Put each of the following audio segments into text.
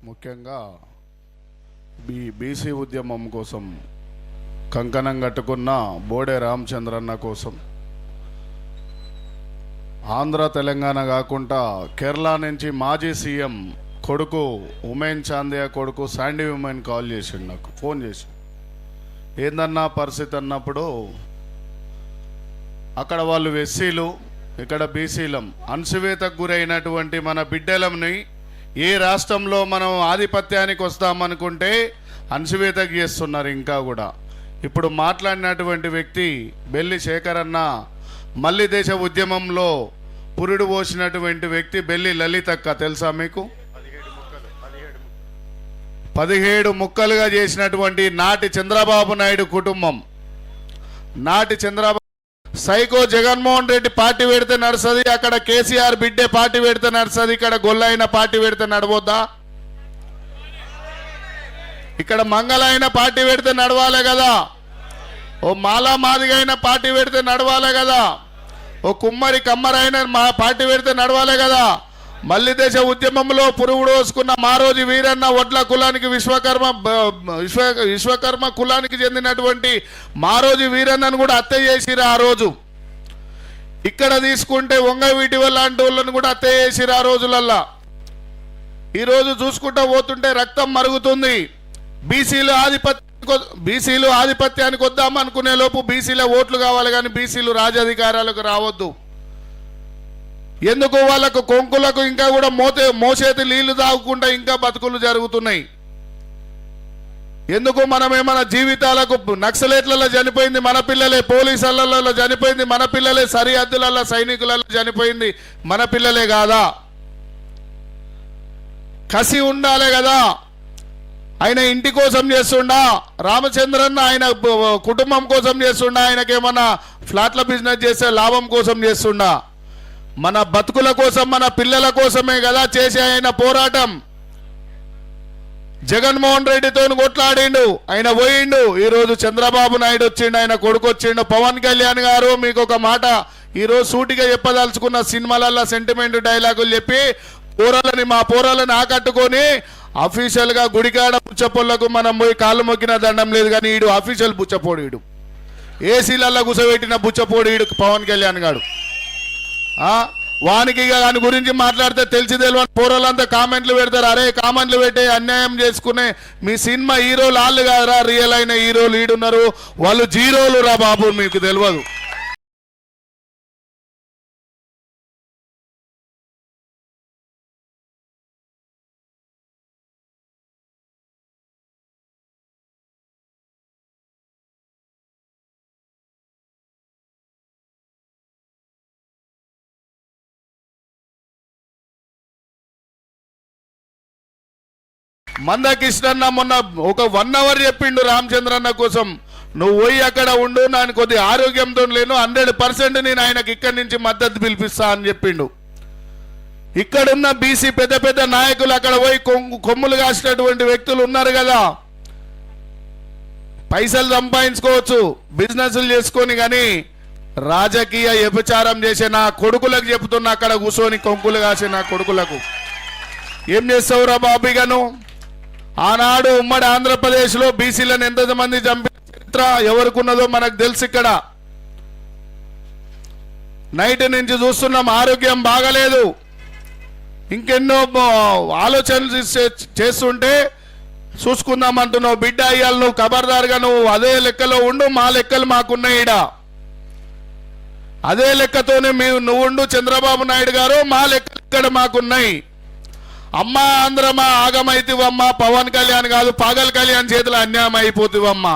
ముఖ్యంగా బీసీ ఉద్యమం కోసం కంకణం కట్టుకున్న బోడే రామచంద్రన్న కోసం, ఆంధ్ర తెలంగాణ కాకుండా కేరళ నుంచి మాజీ సీఎం కొడుకు ఉమెన్ చాందియా కొడుకు శాండీ ఉమెన్ కాల్ చేసిండు, నాకు ఫోన్ చేసి ఏందన్నా పరిస్థితి అన్నప్పుడు, అక్కడ వాళ్ళు ఎస్సీలు ఇక్కడ బీసీలం అణచివేతకు గురైనటువంటి మన బిడ్డలంని ఏ రాష్ట్రంలో మనం ఆధిపత్యానికి వస్తామనుకుంటే అణచివేతకు చేస్తున్నారు. ఇంకా కూడా ఇప్పుడు మాట్లాడినటువంటి వ్యక్తి బెల్లి శేఖర్ అన్న మల్లి దేశ ఉద్యమంలో పురుడు పోసినటువంటి వ్యక్తి బెల్లి లలితక్క, తెలుసా మీకు? 17 ముక్కలుగా చేసినటువంటి నాటి చంద్రబాబు నాయుడు కుటుంబం, నాటి చంద్రబాబు సైకో జగన్మోహన్ రెడ్డి పార్టీ పెడితే నడుస్తుంది, అక్కడ కేసీఆర్ బిడ్డే పార్టీ పెడితే నడుస్తుంది, ఇక్కడ గొల్లైన పార్టీ పెడితే నడవద్దా? ఇక్కడ మంగళైన పార్టీ పెడితే నడవాలి కదా, ఓ మాలా మాదిగైన పార్టీ పెడితే నడవాలి కదా, ఓ కుమ్మరి కమ్మరైన పార్టీ పెడితే నడవాలి కదా. మల్లి దేశ ఉద్యమంలో పురుగుడు వేసుకున్న మారోజు వీరన్న వడ్ల కులానికి విశ్వకర్మ కులానికి చెందినటువంటి మారోజు వీరన్నను కూడా హత్య చేసిరు ఆ రోజు. ఇక్కడ తీసుకుంటే వంగవీటి లాంటి వాళ్ళని కూడా హత్య చేసిరు ఆ రోజులల్లా. ఈరోజు చూసుకుంటూ పోతుంటే రక్తం మరుగుతుంది. బీసీలు ఆధిపత్యానికి వద్దామనుకునే లోపు బీసీల ఓట్లు కావాలి, కానీ బీసీలు రాజాధికారాలకు రావద్దు. ఎందుకు? వాళ్ళకు కొంకులకు ఇంకా కూడా మోసేతి నీళ్లు తాగకుండా ఇంకా బతుకులు జరుగుతున్నాయి. ఎందుకు? మనమేమన్నా జీవితాలకు నక్సలేట్లలో చనిపోయింది మన పిల్లలే, పోలీసులలో చనిపోయింది మన పిల్లలే, సరిహద్దులలో సైనికులలో చనిపోయింది మన పిల్లలే కాదా? కసి ఉండాలి కదా. ఆయన ఇంటి కోసం చేస్తుండా, రామచంద్రన్న ఆయన కుటుంబం కోసం చేస్తుండా, ఆయనకేమన్నా ఫ్లాట్ల బిజినెస్ చేసే లాభం కోసం చేస్తుండా? మన బతుకుల కోసం, మన పిల్లల కోసమే కదా చేసే ఆయన పోరాటం. జగన్మోహన్ రెడ్డితో కొట్లాడిండు, ఆయన పోయిండు. ఈరోజు చంద్రబాబు నాయుడు వచ్చిండు, ఆయన కొడుకు వచ్చిండు. పవన్ కళ్యాణ్ గారు మీకు ఒక మాట ఈరోజు సూటిగా చెప్పదలుచుకున్న, సినిమాలల్లో సెంటిమెంట్ డైలాగులు చెప్పి మా పోరాలని ఆకట్టుకొని అఫీషియల్గా గుడికాడ పుచ్చపోళ్లకు మనం పోయి కాళ్ళు మొక్కిన దండం లేదు, కానీ ఈడు అఫీషియల్ బుచ్చపోడీడు, ఏసీలల్లో కూసబెట్టిన బుచ్చపోడీడు పవన్ కళ్యాణ్ గారు. వానికి దాని గురించి మాట్లాడితే తెలిసి తెలియని పోరాలంతా కామెంట్లు పెడతారు. అరే కామెంట్లు పెట్టే అన్యాయం చేసుకునే మీ సినిమా హీరోలు వాళ్ళు కాదురా, రియల్ అయిన హీరోలు ఈడున్నారు, వాళ్ళు జీరోలు రా బాబు, మీకు తెలియదు. మందకృష్ణన్న మొన్న ఒక 1 అవర్ చెప్పిండు రామచంద్రన్న కోసం, నువ్వు పోయి అక్కడ ఉండు, నేను కొద్ది ఆరోగ్యంతో లేను, 100% నేను ఆయనకి ఇక్కడి నుంచి మద్దతు పిలిపిస్తా అని చెప్పిండు. ఇక్కడున్న బీసీ పెద్ద పెద్ద నాయకులు అక్కడ పోయి కొమ్ములు కాసినటువంటి వ్యక్తులు ఉన్నారు కదా, పైసలు సంపాదించుకోవచ్చు, బిజినెస్లు చేసుకొని, కానీ రాజకీయ వ్యభిచారం చేసే నా కొడుకులకు చెప్తున్నా, అక్కడ కూర్చొని కొంకులు కాసే నా కొడుకులకు ఏం చేస్తావురా బాబీగాను? ఆనాడు ఉమ్మడి ఆంధ్రప్రదేశ్లో బీసీలను ఎంతమంది చంపిన చరిత్ర ఎవరికి ఉన్నదో మనకు తెలుసు. ఇక్కడ నైట్ నుంచి చూస్తున్నాం, ఆరోగ్యం బాగలేదు, ఇంకెన్నో ఆలోచనలు చేస్తుంటే చూసుకుందాం అంటున్నావు. బిడ్డ అయ్యాలి, నువ్వు ఖబర్దారుగా నువ్వు అదే లెక్కలో ఉండు, మా లెక్కలు మాకున్నాయి ఈడ, అదే లెక్కతోనే నువ్వు ఉండు చంద్రబాబు నాయుడు గారు, మా లెక్కలు ఇక్కడ మాకున్నాయి. అమ్మా ఆంధ్రమా ఆగమైతివమ్మా, పవన్ కళ్యాణ్ కాదు పగల్ కళ్యాణ్ చేతులు అన్యాయం అయిపోతివమ్మా.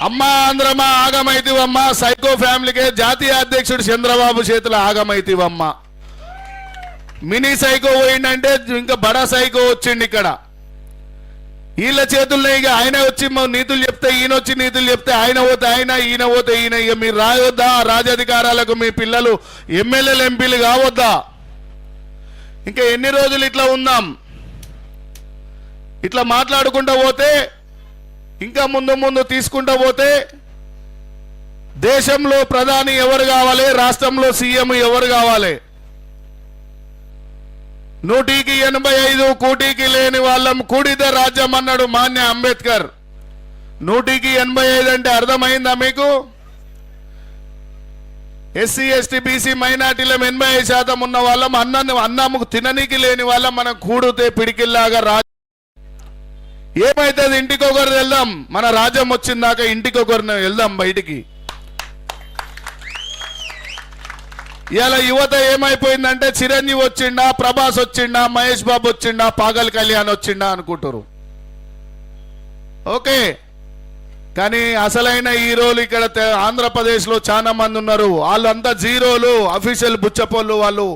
అమ్మా ఆంధ్రమా ఆగమైతివమ్మా, సైకో ఫ్యామిలీకే జాతీయ అధ్యక్షుడు చంద్రబాబు చేతులు ఆగమైతివమ్మా. మినీ సైకో పోయిందంటే ఇంకా బడా సైకో వచ్చిండు. ఇక్కడ వీళ్ళ చేతుల్లో ఇక ఆయన వచ్చి నీతులు చెప్తే ఈయన వచ్చి నీతులు చెప్తే ఆయన పోతే ఆయన, ఈయన పోతే ఈయన. ఇక మీరు రాయొద్దా రాజాధికారాలకు? మీ పిల్లలు ఎమ్మెల్యేలు ఎంపీలు కావద్దా? ఇంకా ఎన్ని రోజులు ఇట్లా ఉందాం? ఇట్లా మాట్లాడుకుంటూ పోతే, ఇంకా ముందు ముందు తీసుకుంటూ పోతే దేశంలో ప్రధాని ఎవరు కావాలి, రాష్ట్రంలో సీఎం ఎవరు కావాలి? 100కి 85 కూటికి లేని వాళ్ళం కూడితే రాజ్యం అన్నాడు మాన్య అంబేద్కర్. 100కి 85 అంటే అర్థమైందా మీకు? ఎస్సీ ఎస్టీ బీసీ మైనార్టీల 85% ఉన్న వాళ్ళం అన్నముకు తిననీకి లేని వాళ్ళం మనం కూడితే పిడికిల్లాగా ఏమైతుంది? ఇంటికొకరు వెళ్దాం, మన రాజ్యం వచ్చిందాక ఇంటికొకరిని వెళ్దాం బయటికి. ఇవాళ యువత ఏమైపోయిందంటే చిరంజీవి వచ్చిండా, ప్రభాస్ వచ్చిండా, మహేష్ బాబు వచ్చిండా, పాగల్ కళ్యాణ్ వచ్చిండా అనుకుంటారు. ఓకే, కానీ అసలైన హీరోలు ఇక్కడ ఆంధ్రప్రదేశ్లో చాలా మంది ఉన్నారు. వాళ్ళంతా జీరోలు, అఫీషియల్ బుచ్చపోళ్ళు. వాళ్ళు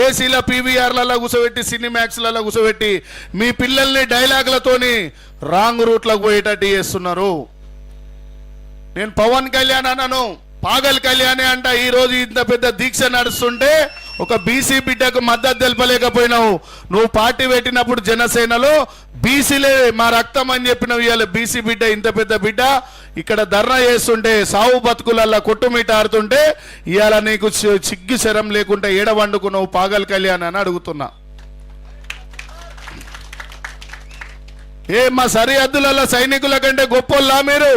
ఏసీల పీవీఆర్లలో కూర్చోబెట్టి, సినిమాక్స్లలో కూర్చోబెట్టి మీ పిల్లల్ని డైలాగులతోని రాంగ్ రూట్లకు పోయేటట్టు చేస్తున్నారు. నేను పవన్ కళ్యాణ్ అన్నాను, పాగల్ కళ్యాణే అంట. ఈ రోజు ఇంత పెద్ద దీక్ష నడుస్తుంటే ఒక బీసీ బిడ్డకు మద్దతు తెలపలేకపోయినావు. నువ్వు పార్టీ పెట్టినప్పుడు జనసేనలో బీసీలే మా రక్తం అని చెప్పినవి. ఇవాళ బీసీ బిడ్డ, ఇంత పెద్ద బిడ్డ ఇక్కడ ధర్నా చేస్తుంటే, సావు బతుకులల్లా కొట్టుమిట ఆడుతుంటే ఇవాళ నీకు చిగ్గు శరం లేకుండా ఏడవండుకున్నావు పాగల్ కళ్యాణ్ అని అడుగుతున్నా. మా సరిహద్దులలో సైనికుల కంటే గొప్పోళ్ళా మీరు?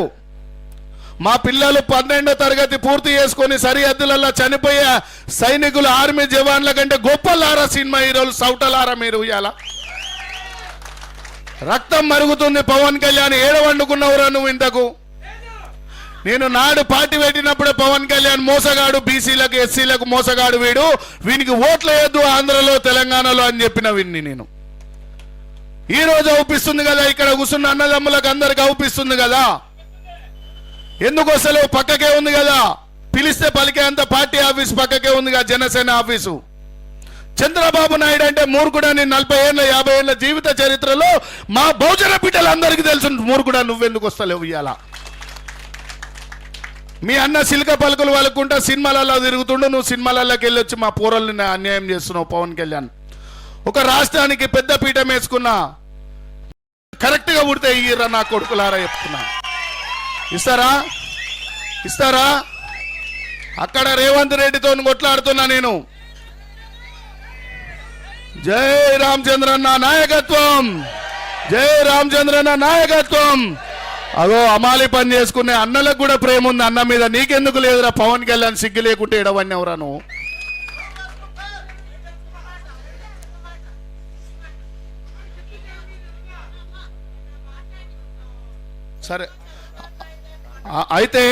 మా పిల్లలు 12వ తరగతి పూర్తి చేసుకొని సరిహద్దులలో చనిపోయే సైనికులు, ఆర్మీ జవాన్ల కంటే గొప్పలారా సినిమా హీరోలు, సౌటలారా మీరు? ఇవాళ రక్తం మరుగుతుంది. పవన్ కళ్యాణ్ ఏడవండుకున్నవురా నువ్వు ఇంతకు? నేను నాడు పార్టీ పెట్టినప్పుడే పవన్ కళ్యాణ్ మోసగాడు, బీసీలకు ఎస్సీలకు మోసగాడు, వీనికి ఓట్లు వేయద్దు ఆంధ్రలో తెలంగాణలో అని చెప్పిన విన్ని నేను. ఈ రోజు అవుపిస్తుంది కదా, ఇక్కడ కూర్చున్న అన్నదమ్ములకు అందరికి అవుపిస్తుంది కదా. ఎందుకు అసలు పక్కకే ఉంది కదా, పిలిస్తే పలికే అంత పార్టీ ఆఫీస్ పక్కకే ఉంది కదా, జనసేన ఆఫీసు. చంద్రబాబు నాయుడు అంటే మూర్ఖుడని 40 ఏళ్ళ 50 ఏళ్ళ జీవిత చరిత్రలో మా బహుజన బిడ్డలందరికీ తెలుసు. మూర్ఖుడా నువ్వెందుకు వస్తలేవు? ఇవాళ మీ అన్న సిల్క పలుకులు వలుకుంటా సినిమాలలో తిరుగుతుండు, నువ్వు సినిమాలలోకి వెళ్ళొచ్చి మా పోరల్ని అన్యాయం చేస్తున్నావు. పవన్ కళ్యాణ్ ఒక రాష్ట్రానికి పెద్ద పీఠం వేసుకున్నా, కరెక్ట్గా పుడితే ఇయ్యరా నా కొడుకులారా చెప్తున్నా. ఇస్తారా? అక్కడ రేవంత్ రెడ్డితో కొట్లాడుతున్నా నేను. జై రామచంద్రన్న నాయకత్వం, జై రామచంద్రన్న నాయకత్వం. అగో అమాలి పని చేసుకునే అన్నలకు కూడా ప్రేమ ఉంది అన్న మీద, నీకెందుకు లేదురా? పవన్ కళ్యాణ్ సిగ్గు లేకుంటే ఎడవన్నీ ఎవరా నువ్వు? సరే, అయితే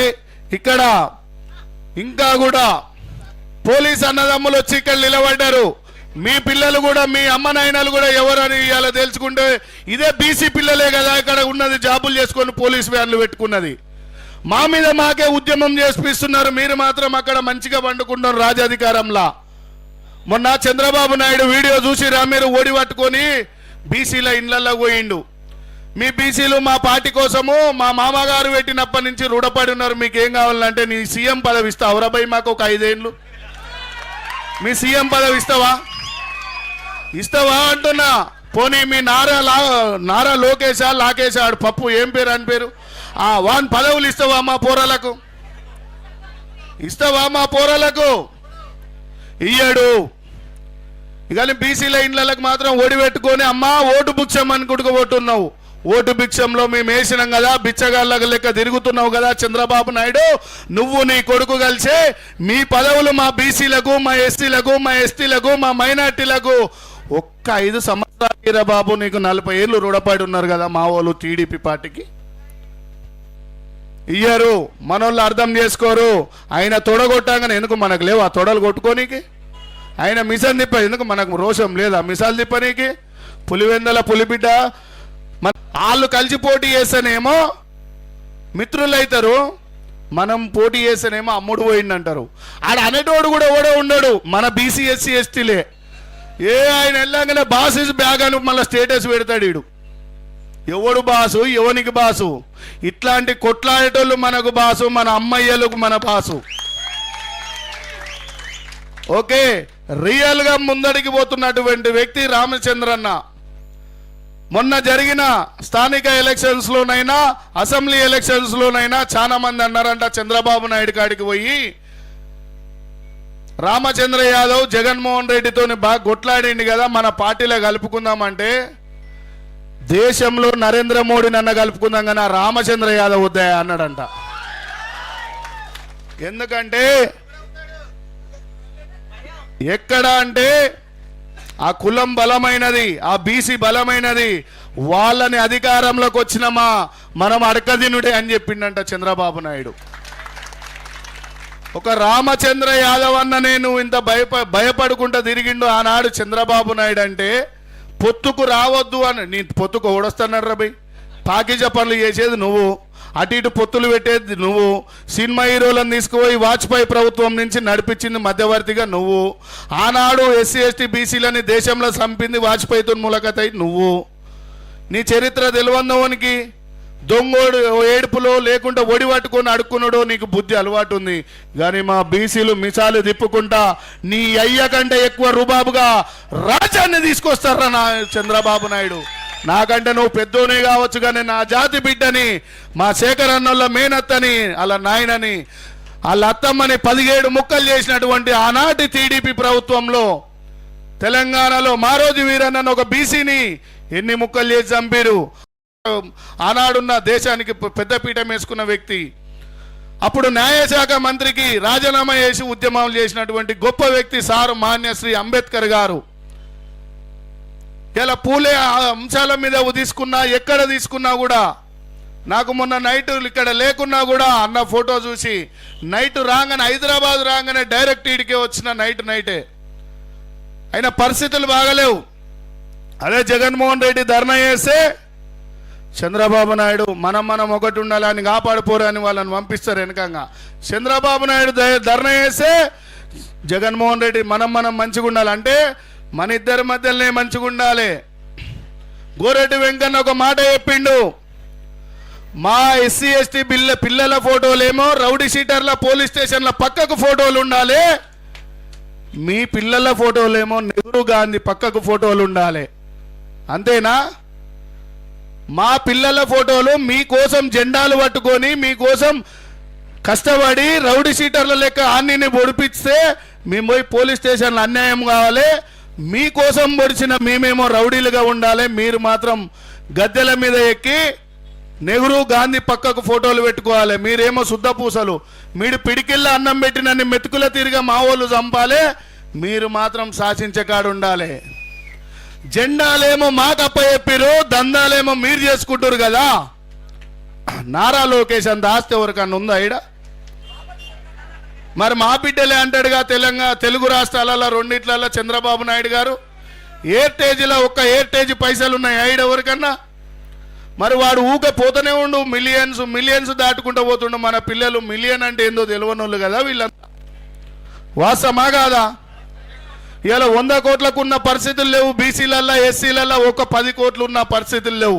ఇక్కడ ఇంకా కూడా పోలీస్ అన్నదమ్ములు వచ్చి ఇక్కడ నిలబడ్డారు. మీ పిల్లలు కూడా, మీ అమ్మ నాయనలు కూడా ఎవరని ఇలా తెలుసుకుంటే, ఇదే బీసీ పిల్లలే కదా ఇక్కడ ఉన్నది, జాబులు చేసుకొని పోలీస్ వ్యాన్లు పెట్టుకున్నది. మా మీద మాకే ఉద్యమం చేపిస్తున్నారు, మీరు మాత్రం అక్కడ మంచిగా వండుకుంటారు రాజాధికారంలా. మొన్న చంద్రబాబు నాయుడు వీడియో చూసిరా మీరు? ఓడి పట్టుకొని బీసీల ఇళ్లలో పోయిండు. మీ బీసీలు మా పార్టీ కోసము మా మామగారు పెట్టినప్పటి నుంచి రుణపడి ఉన్నారు. మీకు ఏం కావాలంటే నీ సీఎం పదవి ఇస్తావురా భయ్? మాకు ఒక 5 ఏళ్ళు మీ సీఎం పదవి ఇస్తావా అంటున్నా. పోనీ మీ నారా లాకేశ్ ఆడు పప్పు ఏం పేరు అని పేరు, వాన్ పదవులు ఇస్తావా మా పోరాలకు? ఇయ్యాడు. ఇక బీసీల ఇండ్లకు మాత్రం ఓడి పెట్టుకొని అమ్మా ఓటు బుక్సమ్మని కొట్టుకుపోతున్నావు. ఓటు భిక్షంలో మేము వేసినాం కదా, బిచ్చగాళ్ళ లెక్క తిరుగుతున్నావు కదా చంద్రబాబు నాయుడు. నువ్వు నీ కొడుకు కలిసే మీ పదవులు మా బీసీలకు, మా ఎస్సీలకు, మా ఎస్టీలకు, మా మైనార్టీలకు ఒక్క 5 సంవత్సరాలు బాబు. నీకు 40 ఏళ్ళు రుణపడి ఉన్నారు కదా మా వాళ్ళు టీడీపీ పార్టీకి. ఇయ్యారు, మనోళ్ళు అర్థం చేసుకోరు. ఆయన తొడగొట్టాగానే ఎందుకు మనకు లేవు ఆ తొడలు కొట్టుకోనీకి? ఆయన మిషన్ తిప్ప ఎందుకు మనకు రోషం లేదా మిసాలు తిప్పనీకి? పులివెందల పులిబిడ్డ వాళ్ళు కలిసి పోటీ చేస్తేనేమో మిత్రులు అవుతారు, మనం పోటీ చేస్తేనేమో అమ్ముడు పోయిందంటారు. ఆడ అనేటోడు కూడా ఓడే ఉండడు, మన బీసీ ఎస్సీ ఎస్టీలే. ఆయన వెళ్ళగానే బాస్ ఇస్ బ్యాగ్ అని మళ్ళీ స్టేటస్ పెడతాడు. వీడు ఎవడు బాసు, ఎవనికి బాసు? ఇట్లాంటి కొట్లాడేటోళ్ళు మనకు బాసు, మన అమ్మయ్యలకు మన బాసు. ఓకే, రియల్ గా ముందడికి పోతున్నటువంటి వ్యక్తి రామచంద్రన్న. మొన్న జరిగిన స్థానిక ఎలక్షన్స్ లోనైనా, అసెంబ్లీ ఎలక్షన్స్ లోనైనా చాలా మంది అన్నారంట చంద్రబాబు నాయుడు కాడికి పోయి రామచంద్ర యాదవ్ జగన్మోహన్ రెడ్డితోని బాగా కొట్లాడింది కదా, మన పార్టీలో కలుపుకుందామంటే దేశంలో నరేంద్ర మోడీ నన్ను కలుపుకుందాం కానీ రామచంద్ర యాదవ్ వద్దా అన్నాడంట. ఎందుకంటే ఎక్కడ అంటే ఆ కులం బలమైనది, ఆ బీసీ బలమైనది, వాళ్ళని అధికారంలోకి వచ్చినమా మనం అడకదినుడే అని చెప్పిండంట చంద్రబాబు నాయుడు. ఒక రామచంద్ర యాదవ్ అన్న నేను ఇంత భయపడుకుంటా తిరిగిండు ఆనాడు చంద్రబాబు నాయుడు అంటే పొత్తుకు రావద్దు అని. నీ పొత్తుకు ఓడొస్తున్నాడు రా భయ్, పాకిజ పనులు చేసేది నువ్వు, అటు ఇటు పొత్తులు పెట్టేది నువ్వు, సినిమా హీరోలను తీసుకుపోయి వాజ్పేయి ప్రభుత్వం నుంచి నడిపించింది మధ్యవర్తిగా నువ్వు, ఆనాడు ఎస్సీ ఎస్టీ బీసీలని దేశంలో చంపింది వాజ్పేయితో మూలకతై నువ్వు. నీ చరిత్ర తెలివందవనికి దొంగోడు ఏడుపులో లేకుండా ఒడి పట్టుకొని అడుక్కున్నాడో నీకు బుద్ధి అలవాటు ఉంది. కానీ మా బీసీలు మిసాలు తిప్పుకుంటా నీ అయ్య కంటే ఎక్కువ రుబాబుగా రాజ్యాన్ని తీసుకొస్తారా నా చంద్రబాబు నాయుడు. నాకంటే నువ్వు పెద్దోనే కావచ్చు కానీ నా జాతి బిడ్డని, మా శేఖర్ అన్నోళ్ళ మేనత్తని, అలా నాయనని, వాళ్ళ అత్తమ్మని 17 ముక్కలు చేసినటువంటి ఆనాటి టీడీపీ ప్రభుత్వంలో తెలంగాణలో మారోజు వీరన్న ఒక బీసీని ఎన్ని ముక్కలు చేసి చంపారు. ఆనాడున్న దేశానికి పెద్దపీఠం వేసుకున్న వ్యక్తి, అప్పుడు న్యాయశాఖ మంత్రికి రాజీనామా చేసి ఉద్యమాలు చేసినటువంటి గొప్ప వ్యక్తి సారు మాన్యశ్రీ అంబేద్కర్ గారు. ఇలా పూలే అంశాల మీద తీసుకున్నా, ఎక్కడ తీసుకున్నా కూడా నాకు మొన్న నైట్ ఇక్కడ లేకున్నా కూడా అన్న ఫోటో చూసి నైట్ రాగానే, హైదరాబాద్ రాగానే డైరెక్ట్ ఈడికే వచ్చిన నైటే అయినా పరిస్థితులు బాగలేవు. అదే జగన్మోహన్ రెడ్డి ధర్నా చేస్తే చంద్రబాబు నాయుడు మనం ఒకటి ఉండాలని కాపాడుకోరని వాళ్ళని పంపిస్తారు వెనకంగా. చంద్రబాబు నాయుడు ధర్నా చేస్తే జగన్మోహన్ రెడ్డి మనం మంచిగా ఉండాలంటే మన ఇద్దరి మధ్యలోనే మంచిగా ఉండాలి. గోరెడ్డి వెంకన్న ఒక మాట చెప్పిండు, మా ఎస్సీ ఎస్టీ పిల్లల ఫోటోలేమో రౌడీ షీటర్ల పోలీస్ స్టేషన్ల పక్కకు ఫోటోలు ఉండాలి, మీ పిల్లల ఫోటోలేమో నెహ్రూ గాంధీ పక్కకు ఫోటోలు ఉండాలి. అంతేనా? మా పిల్లల ఫోటోలు మీకోసం జెండాలు పట్టుకొని మీకోసం కష్టపడి రౌడీ షీటర్ల లెక్క అన్నిని పొడిపిస్తే మేము పోయి పోలీస్ స్టేషన్లో అన్యాయం కావాలి, మీకోసం పొడిచిన మేమేమో రౌడీలుగా ఉండాలి, మీరు మాత్రం గద్దెల మీద ఎక్కి నెహ్రూ గాంధీ పక్కకు ఫోటోలు పెట్టుకోవాలి, మీరేమో శుద్ధ పూసలు, మీరు పిడికిళ్ళ అన్నం పెట్టినన్ని మెతుకుల తీరుగా మా వాళ్ళు చంపాలి, మీరు మాత్రం శాసించకాడు ఉండాలి. జెండాలేమో మాకు అప్పచెప్పిరు, దందాలేమో మీరు చేసుకుంటారు కదా. నారా లోకేష్ అంత ఆస్తి ఎవరికన్నా ఉందా ఈడ? మరి మా బిడ్డలే అంటాడుగా తెలుగు రాష్ట్రాలలో రెండిట్లలో చంద్రబాబు నాయుడు గారు. ఎయిర్టేజ్లో ఒక్క ఎయిర్టేజ్ పైసలు ఉన్నాయి ఈడ ఎవరికన్నా? మరి వాడు ఊకే పోతూనే ఉండు, మిలియన్స్ దాటుకుంటూ పోతుండు. మన పిల్లలు మిలియన్ అంటే ఏందో తెలియనోళ్ళు కదా వీళ్ళంతా. వాస్తవమా కాదా? ఇలా 100 కోట్లకు ఉన్న పరిస్థితులు లేవు, బీసీలల్లో ఎస్సీలలో ఒక 10 కోట్లు ఉన్న పరిస్థితులు లేవు.